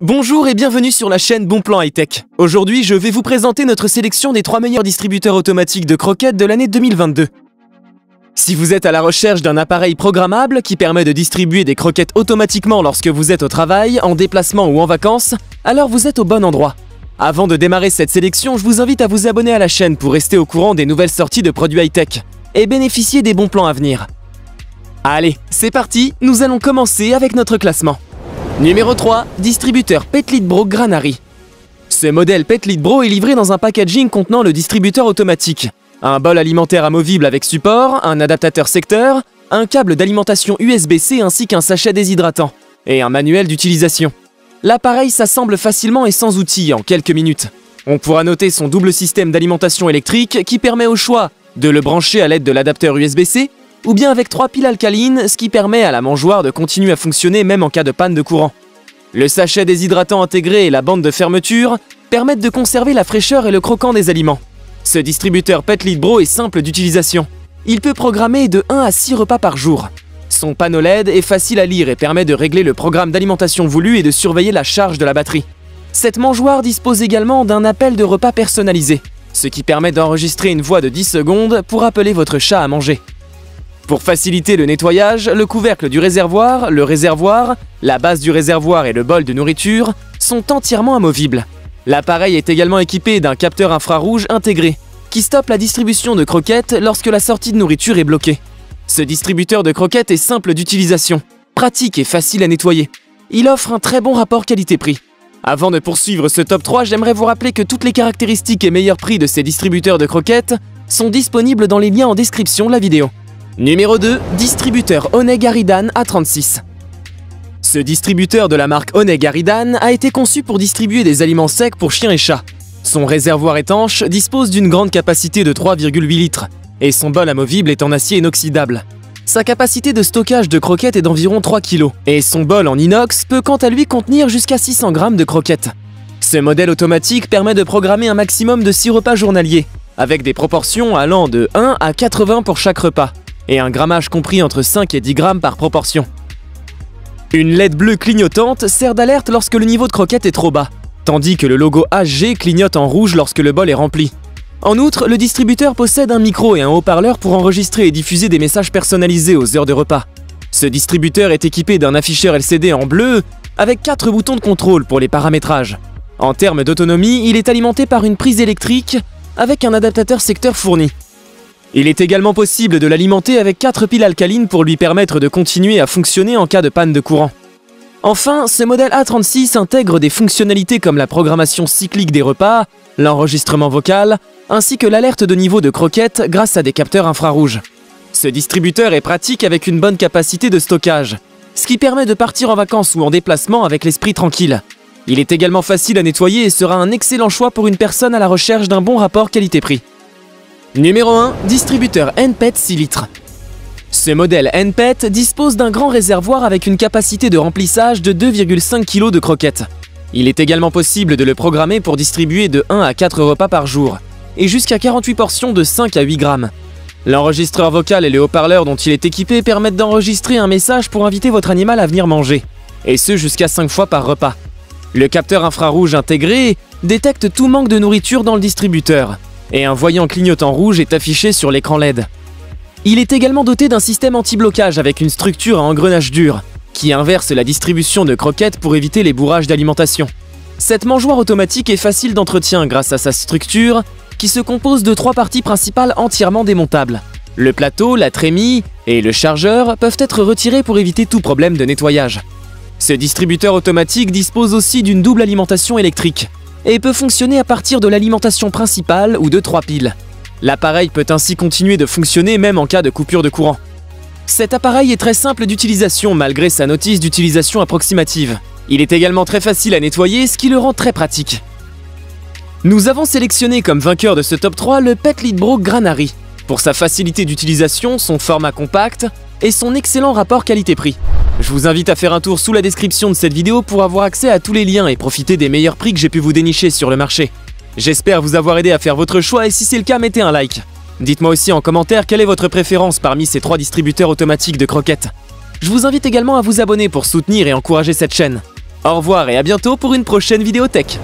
Bonjour et bienvenue sur la chaîne Bonplan High-Tech. Aujourd'hui, je vais vous présenter notre sélection des 3 meilleurs distributeurs automatiques de croquettes de l'année 2022. Si vous êtes à la recherche d'un appareil programmable qui permet de distribuer des croquettes automatiquement lorsque vous êtes au travail, en déplacement ou en vacances, alors vous êtes au bon endroit. Avant de démarrer cette sélection, je vous invite à vous abonner à la chaîne pour rester au courant des nouvelles sorties de produits high-tech et bénéficier des bons plans à venir. Allez, c'est parti, nous allons commencer avec notre classement. Numéro 3, distributeur Petlitbro Granary. Ce modèle Petlitbro est livré dans un packaging contenant le distributeur automatique, un bol alimentaire amovible avec support, un adaptateur secteur, un câble d'alimentation USB-C ainsi qu'un sachet déshydratant, et un manuel d'utilisation. L'appareil s'assemble facilement et sans outils en quelques minutes. On pourra noter son double système d'alimentation électrique qui permet au choix de le brancher à l'aide de l'adapteur USB-C ou bien avec 3 piles alcalines, ce qui permet à la mangeoire de continuer à fonctionner même en cas de panne de courant. Le sachet déshydratant intégré et la bande de fermeture permettent de conserver la fraîcheur et le croquant des aliments. Ce distributeur Petlitbro est simple d'utilisation. Il peut programmer de 1 à 6 repas par jour. Son panneau LED est facile à lire et permet de régler le programme d'alimentation voulu et de surveiller la charge de la batterie. Cette mangeoire dispose également d'un appel de repas personnalisé, ce qui permet d'enregistrer une voix de 10 secondes pour appeler votre chat à manger. Pour faciliter le nettoyage, le couvercle du réservoir, le réservoir, la base du réservoir et le bol de nourriture sont entièrement amovibles. L'appareil est également équipé d'un capteur infrarouge intégré, qui stoppe la distribution de croquettes lorsque la sortie de nourriture est bloquée. Ce distributeur de croquettes est simple d'utilisation, pratique et facile à nettoyer. Il offre un très bon rapport qualité-prix. Avant de poursuivre ce top 3, j'aimerais vous rappeler que toutes les caractéristiques et meilleurs prix de ces distributeurs de croquettes sont disponibles dans les liens en description de la vidéo. Numéro 2, distributeur Oneg Aridan A36. Ce distributeur de la marque Oneg Aridan a été conçu pour distribuer des aliments secs pour chiens et chats. Son réservoir étanche dispose d'une grande capacité de 3,8 litres et son bol amovible est en acier inoxydable. Sa capacité de stockage de croquettes est d'environ 3 kg et son bol en inox peut quant à lui contenir jusqu'à 600 g de croquettes. Ce modèle automatique permet de programmer un maximum de 6 repas journaliers, avec des proportions allant de 1 à 80 pour chaque repas, et un grammage compris entre 5 et 10 grammes par proportion. Une LED bleue clignotante sert d'alerte lorsque le niveau de croquette est trop bas, tandis que le logo HG clignote en rouge lorsque le bol est rempli. En outre, le distributeur possède un micro et un haut-parleur pour enregistrer et diffuser des messages personnalisés aux heures de repas. Ce distributeur est équipé d'un afficheur LCD en bleu avec 4 boutons de contrôle pour les paramétrages. En termes d'autonomie, il est alimenté par une prise électrique avec un adaptateur secteur fourni. Il est également possible de l'alimenter avec 4 piles alcalines pour lui permettre de continuer à fonctionner en cas de panne de courant. Enfin, ce modèle A36 intègre des fonctionnalités comme la programmation cyclique des repas, l'enregistrement vocal, ainsi que l'alerte de niveau de croquettes grâce à des capteurs infrarouges. Ce distributeur est pratique avec une bonne capacité de stockage, ce qui permet de partir en vacances ou en déplacement avec l'esprit tranquille. Il est également facile à nettoyer et sera un excellent choix pour une personne à la recherche d'un bon rapport qualité-prix. Numéro 1, distributeur NPET 6 litres. Ce modèle NPET dispose d'un grand réservoir avec une capacité de remplissage de 2,5 kg de croquettes. Il est également possible de le programmer pour distribuer de 1 à 4 repas par jour, et jusqu'à 48 portions de 5 à 8 grammes. L'enregistreur vocal et les haut-parleurs dont il est équipé permettent d'enregistrer un message pour inviter votre animal à venir manger, et ce jusqu'à 5 fois par repas. Le capteur infrarouge intégré détecte tout manque de nourriture dans le distributeur, et un voyant clignotant rouge est affiché sur l'écran LED. Il est également doté d'un système anti-blocage avec une structure à engrenage dur, qui inverse la distribution de croquettes pour éviter les bourrages d'alimentation. Cette mangeoire automatique est facile d'entretien grâce à sa structure, qui se compose de 3 parties principales entièrement démontables. Le plateau, la trémie et le chargeur peuvent être retirés pour éviter tout problème de nettoyage. Ce distributeur automatique dispose aussi d'une double alimentation électrique, et peut fonctionner à partir de l'alimentation principale ou de 3 piles. L'appareil peut ainsi continuer de fonctionner même en cas de coupure de courant. Cet appareil est très simple d'utilisation malgré sa notice d'utilisation approximative. Il est également très facile à nettoyer, ce qui le rend très pratique. Nous avons sélectionné comme vainqueur de ce top 3 le Petlitbro Granary, pour sa facilité d'utilisation, son format compact et son excellent rapport qualité-prix. Je vous invite à faire un tour sous la description de cette vidéo pour avoir accès à tous les liens et profiter des meilleurs prix que j'ai pu vous dénicher sur le marché. J'espère vous avoir aidé à faire votre choix et si c'est le cas, mettez un like. Dites-moi aussi en commentaire quelle est votre préférence parmi ces 3 distributeurs automatiques de croquettes. Je vous invite également à vous abonner pour soutenir et encourager cette chaîne. Au revoir et à bientôt pour une prochaine vidéo tech.